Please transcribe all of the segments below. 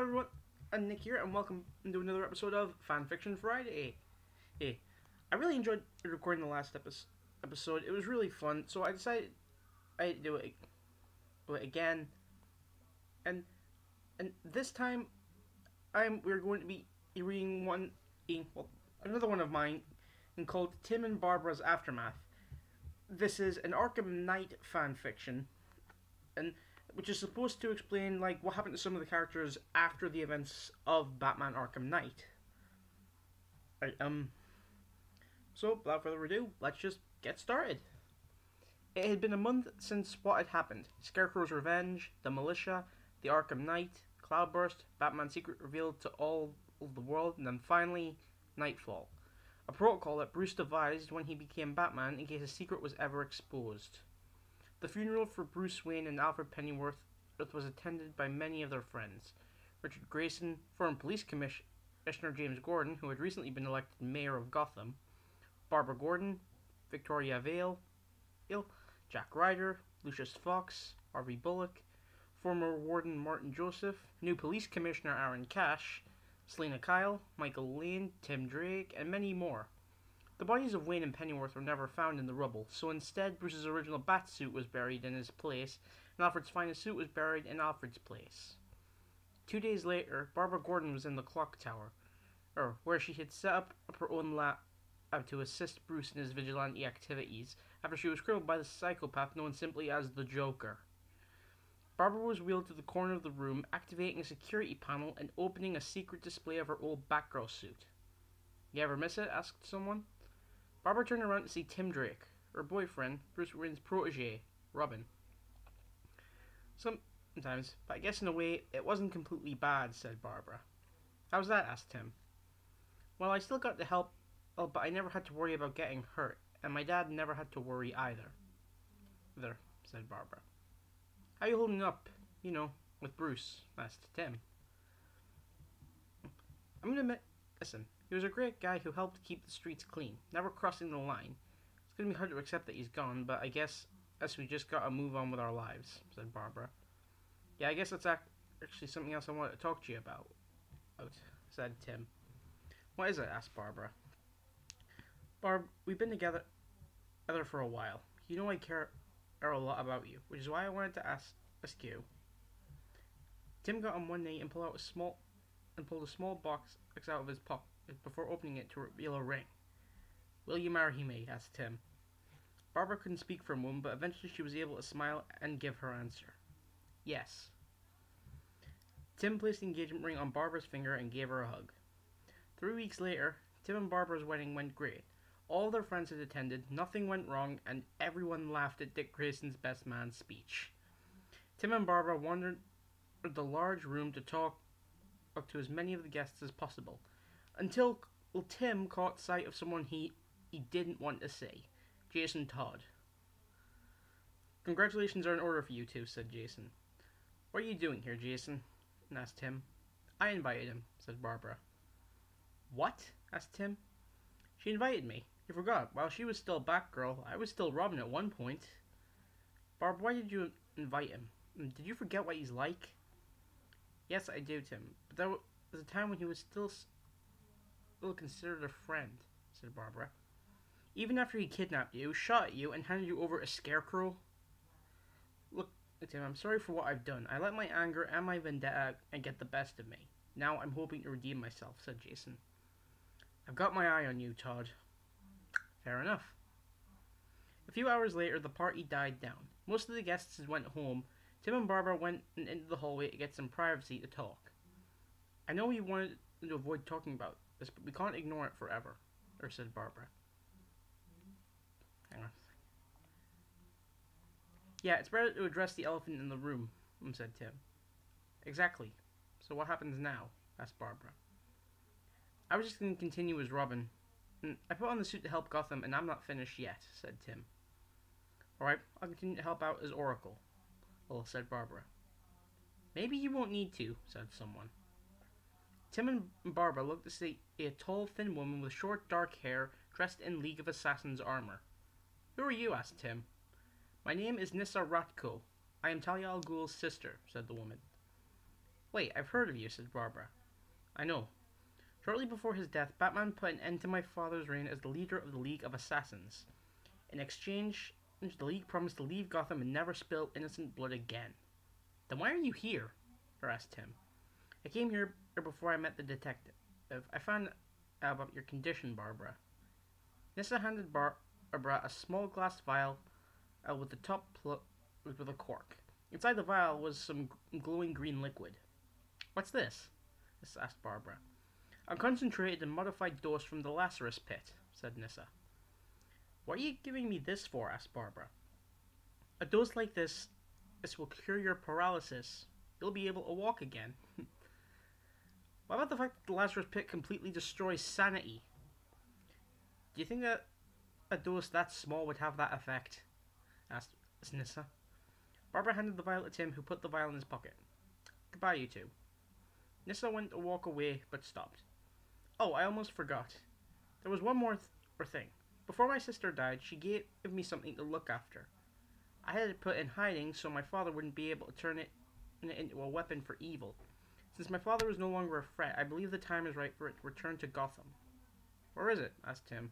everyone, I'm Nick here, and welcome to another episode of Fanfiction Friday. Hey, I really enjoyed recording the last episode. It was really fun, so I decided I'd do it again. And this time, we're going to be reading another one of mine, called Tim and Barbara's Aftermath. This is an Arkham Knight fanfiction, and which is supposed to explain what happened to some of the characters after the events of Batman Arkham Knight. Right, so without further ado, let's just get started. It had been a month since what had happened: Scarecrow's revenge, the militia, the Arkham Knight, Cloudburst, Batman's secret revealed to all of the world, and then finally Nightfall. A protocol that Bruce devised when he became Batman in case his secret was ever exposed. The funeral for Bruce Wayne and Alfred Pennyworth was attended by many of their friends. Richard Grayson, former police commissioner James Gordon, who had recently been elected mayor of Gotham, Barbara Gordon, Victoria Vale, Jack Ryder, Lucius Fox, Harvey Bullock, former warden Martin Joseph, new police commissioner Aaron Cash, Selena Kyle, Michael Lane, Tim Drake, and many more. The bodies of Wayne and Pennyworth were never found in the rubble, so instead Bruce's original Batsuit was buried in his place, and Alfred's finest suit was buried in Alfred's place. 2 days later, Barbara Gordon was in the clock tower, where she had set up her own lab to assist Bruce in his vigilante activities, after she was killed by the psychopath known simply as the Joker. Barbara was wheeled to the corner of the room, activating a security panel and opening a secret display of her old Batgirl suit. "You ever miss it?" asked someone. Barbara turned around to see Tim Drake, her boyfriend, Bruce Wayne's protege, Robin. "Sometimes, but I guess in a way it wasn't completely bad," said Barbara. "How's that?" asked Tim. "Well, I still got the help, but I never had to worry about getting hurt, and my dad never had to worry either." "There," said Barbara. "How you holding up, with Bruce?" asked Tim. "I'm gonna admit, listen, he was a great guy who helped keep the streets clean, never crossing the line. It's gonna be hard to accept that he's gone, but I guess we just gotta move on with our lives," said Barbara. "Yeah, I guess that's actually something else I wanted to talk to you about," said Tim. "What is it?" asked Barbara. "Barb, we've been together for a while. You know I care a lot about you, which is why I wanted to ask you." Tim got on one knee and pulled a small box out of his pocket before opening it to reveal a ring. "Will you marry me?" asked Tim. Barbara couldn't speak for a moment, but eventually she was able to smile and give her answer. "Yes." Tim placed the engagement ring on Barbara's finger and gave her a hug. 3 weeks later, Tim and Barbara's wedding went great. All their friends had attended, nothing went wrong, and everyone laughed at Dick Grayson's best man speech. Tim and Barbara wandered the large room to talk to as many of the guests as possible, until Tim caught sight of someone he didn't want to see: Jason Todd. "Congratulations are in order for you two," said Jason. "What are you doing here, Jason?" asked Tim. "I invited him," said Barbara. "What?" asked Tim. "She invited me. You forgot. While she was still Batgirl, I was still Robin at one point." "Barb, why did you invite him? Did you forget what he's like?" "Yes, I do, Tim. But there was a time when he was still considered a friend," said Barbara. "Even after he kidnapped you, shot at you, and handed you over a Scarecrow." "Look, Tim, I'm sorry for what I've done. I let my anger and my vendetta get the best of me. Now I'm hoping to redeem myself," said Jason. "I've got my eye on you, Todd." "Fair enough." A few hours later, the party died down. Most of the guests had went home. Tim and Barbara went into the hallway to get some privacy to talk. "I know we wanted to avoid talking about this, but we can't ignore it forever," said Barbara. Hang on. "Yeah, it's better to address the elephant in the room," said Tim. "Exactly. So what happens now?" asked Barbara. "I was just going to continue as Robin. I put on the suit to help Gotham, and I'm not finished yet," said Tim. "Alright, I'll continue to help out as Oracle," said Barbara. "Maybe you won't need to," said someone. Tim and Barbara looked to see a tall, thin woman with short, dark hair, dressed in League of Assassins armor. "Who are you?" asked Tim. "My name is Nissa Ratko. I am Talia al Ghul's sister," said the woman. Wait, I've heard of you, said Barbara. I know. Shortly before his death, Batman put an end to my father's reign as the leader of the League of Assassins. In exchange, the League promised to leave Gotham and never spill innocent blood again. Then why are you here? Asked Tim. I came here before I met the detective. I found out about your condition, Barbara. Nissa handed Barbara a small glass vial with the top with a cork. Inside the vial was some glowing green liquid. What's this? Asked Barbara. A concentrated and modified dose from the Lazarus Pit, said Nissa. What are you giving me this for? Asked Barbara. A dose like this will cure your paralysis. You'll be able to walk again. What about the fact that the Lazarus Pit completely destroys sanity? Do you think that a dose that small would have that effect? Asked Nissa. Barbara handed the vial to Tim, who put the vial in his pocket. Goodbye, you two. Nissa went to walk away, but stopped. Oh, I almost forgot. There was one more thing. Before my sister died, she gave me something to look after. I had it put in hiding so my father wouldn't be able to turn it into a weapon for evil. Since my father is no longer a threat, I believe the time is right for it to return to Gotham. Where is it? Asked Tim.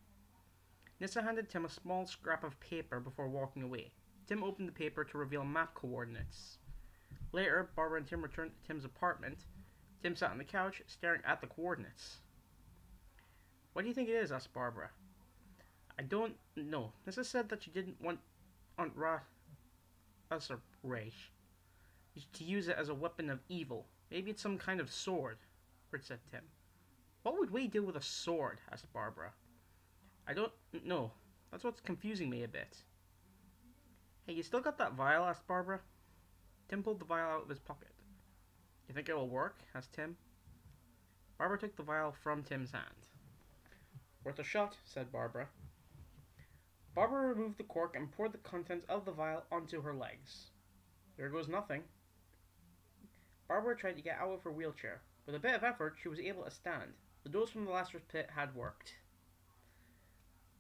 Nissa handed Tim a small scrap of paper before walking away. Tim opened the paper to reveal map coordinates. Later, Barbara and Tim returned to Tim's apartment. Tim sat on the couch, staring at the coordinates. What do you think it is? Asked Barbara. I don't know. Nissa said that she didn't want Aunt Raish to use it as a weapon of evil. Maybe it's some kind of sword, said Tim. What would we do with a sword? Asked Barbara. I don't know. That's what's confusing me a bit. Hey, you still got that vial? Asked Barbara. Tim pulled the vial out of his pocket. You think it'll work? Asked Tim. Barbara took the vial from Tim's hand. Worth a shot, said Barbara. Barbara removed the cork and poured the contents of the vial onto her legs. There goes nothing. Barbara tried to get out of her wheelchair. With a bit of effort, she was able to stand. The dose from the Lazarus Pit had worked.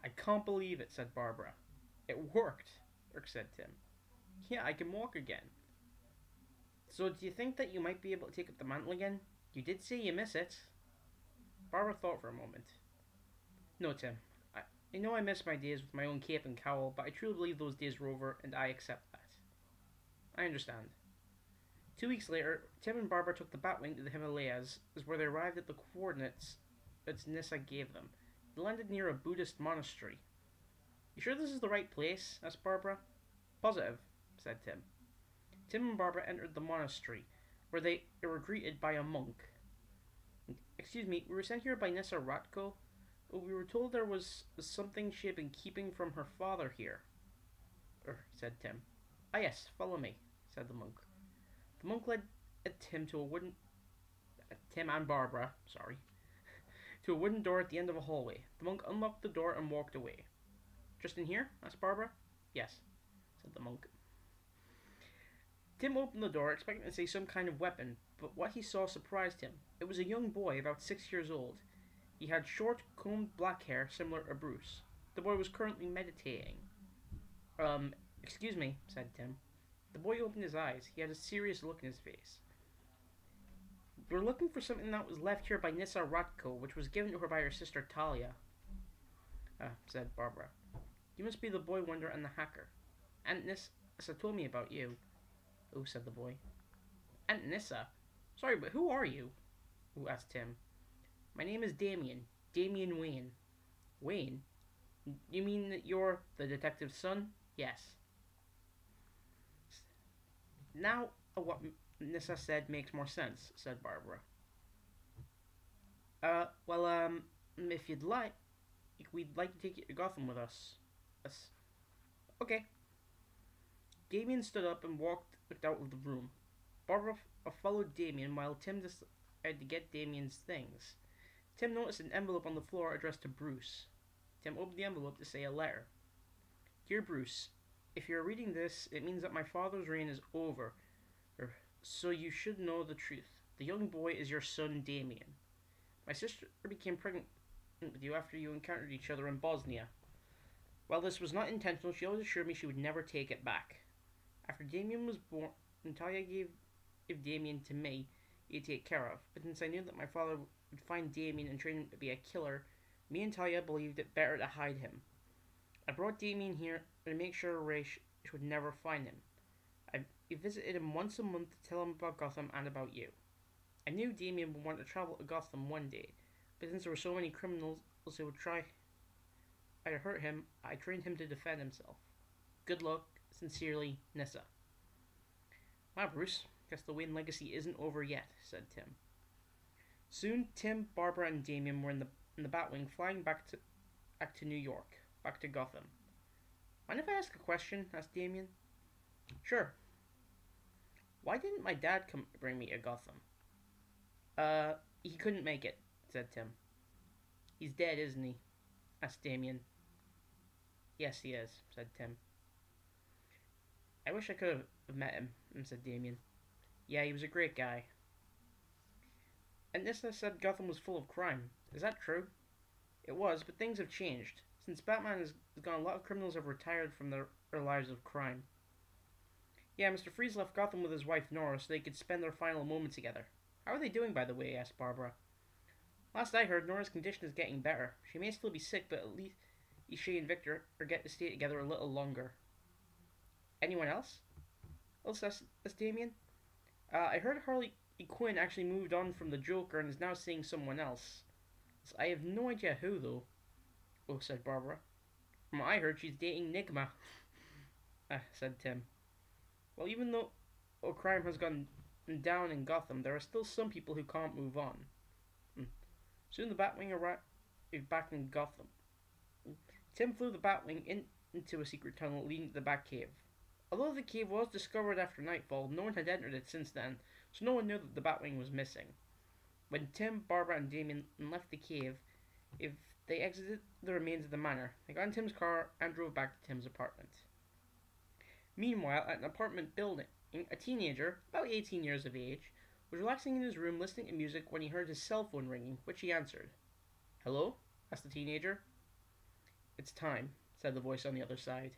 I can't believe it, said Barbara. It worked, said Tim. Yeah, I can walk again. So do you think that you might be able to take up the mantle again? You did say you miss it. Barbara thought for a moment. No, Tim. I know I miss my days with my own cape and cowl, but I truly believe those days were over, and I accept that. I understand. 2 weeks later, Tim and Barbara took the Batwing to the Himalayas, where they arrived at the coordinates that Nissa gave them. They landed near a Buddhist monastery. You sure this is the right place? Asked Barbara. Positive, said Tim. Tim and Barbara entered the monastery, where they were greeted by a monk. Excuse me, we were sent here by Nissa Ratko. We were told there was something she had been keeping from her father here. Said Tim. Ah yes, follow me, said the monk. The monk led Tim and Barbara, to a wooden door at the end of a hallway. The monk unlocked the door and walked away. Just in here? Asked Barbara. Yes, said the monk. Tim opened the door, expecting to see some kind of weapon, but what he saw surprised him. It was a young boy, about 6 years old. He had short, combed black hair, similar to Bruce. The boy was currently meditating. Excuse me, said Tim. The boy opened his eyes. He had a serious look in his face. We're looking for something that was left here by Nissa Ratko, which was given to her by her sister Talia. Said Barbara. You must be the boy wonder and the hacker. Aunt Nissa told me about you. Oh, said the boy. Aunt Nissa? Sorry, but who are you? Asked Tim. My name is Damien. Damien Wayne. Wayne? You mean that you're the detective's son? Yes. Now, what Nissa said makes more sense, said Barbara. If you'd like, we'd like to take you to Gotham with us. Okay. Damien stood up and walked out of the room. Barbara followed Damien while Tim decided to get Damien's things. Tim noticed an envelope on the floor addressed to Bruce. Tim opened the envelope to say a letter. Dear Bruce, if you're reading this, it means that my father's reign is over. So you should know the truth. The young boy is your son, Damien. My sister became pregnant with you after you encountered each other in Bosnia. While this was not intentional, she always assured me she would never take it back. After Damien was born, Natalia gave Damien to me. you to take care of, but since I knew that my father would find Damien and train him to be a killer, me and Talia believed it better to hide him. I brought Damien here to make sure Ray would never find him. I visited him once a month to tell him about Gotham and about you. I knew Damien would want to travel to Gotham one day, but since there were so many criminals who would try to hurt him, I trained him to defend himself. Good luck. Sincerely, Nissa. Wow, Bruce. Guess the Wayne legacy isn't over yet, said Tim. Soon, Tim, Barbara, and Damien were in the Batwing, flying back to New York, back to Gotham. Mind if I ask a question? Asked Damien. Sure. Why didn't my dad come bring me to Gotham? He couldn't make it, said Tim. He's dead, isn't he? Asked Damien. Yes, he is, said Tim. I wish I could have met him, said Damien. Yeah, he was a great guy. And Nissa said Gotham was full of crime. Is that true? It was, but things have changed. Since Batman is gone, a lot of criminals have retired from their lives of crime. Yeah, Mr. Freeze left Gotham with his wife Nora so they could spend their final moments together. How are they doing, by the way? Asked Barbara. Last I heard, Nora's condition is getting better. She may still be sick, but at least she and Victor are getting to stay together a little longer. Anyone else? Asked Damien. I heard Harley Quinn actually moved on from the Joker and is now seeing someone else. So I have no idea who, though. Oh, said Barbara. From what I heard, she's dating Nigma. Said Tim. Well, even though crime has gone down in Gotham, there are still some people who can't move on. Soon the Batwing arrived back in Gotham. Tim flew the Batwing into a secret tunnel leading to the Batcave. Although the cave was discovered after nightfall, no one had entered it since then, so no one knew that the Batwing was missing. When Tim, Barbara, and Damien left the cave, they exited the remains of the manor. They got in Tim's car and drove back to Tim's apartment. Meanwhile, at an apartment building, a teenager, about 18 years of age, was relaxing in his room listening to music when he heard his cell phone ringing, which he answered. Hello? Asked the teenager. It's time, said the voice on the other side.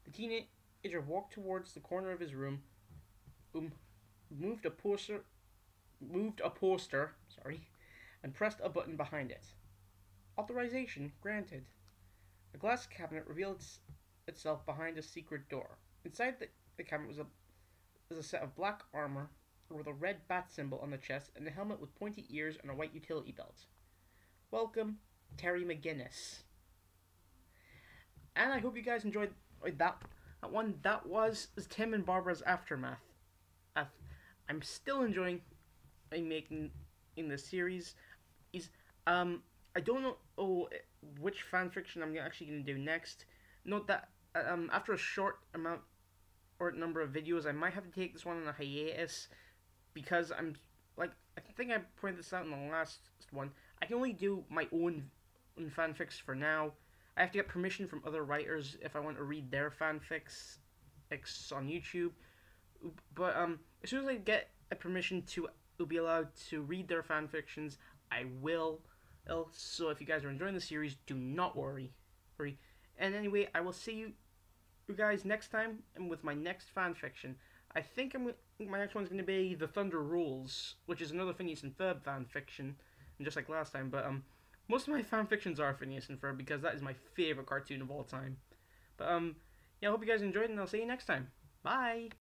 The teenager walked towards the corner of his room, moved a poster, and pressed a button behind it. Authorization granted. A glass cabinet revealed itself behind a secret door. Inside the cabinet was a set of black armor with a red bat symbol on the chest and a helmet with pointy ears and a white utility belt. Welcome, Terry McGinnis. And I hope you guys enjoyed that one. That was Tim and Barbara's Aftermath. I'm still enjoying making in the series. I don't know which fanfiction I'm actually going to do next. Note that after a short amount or number of videos, I might have to take this one on a hiatus because I think I pointed this out in the last one. I can only do my own fanfics for now. I have to get permission from other writers if I want to read their fanfics on YouTube. But as soon as I get a permission to be allowed to read their fanfictions, I will. So if you guys are enjoying the series, do not worry. And anyway, I will see you guys next time and with my next fanfiction. I think my next one's going to be The Thunder Rules, which is another Phineas and Ferb fanfiction, and just like last time. But most of my fanfictions are Phineas and Ferb because that is my favorite cartoon of all time. But yeah, I hope you guys enjoyed, and I'll see you next time. Bye!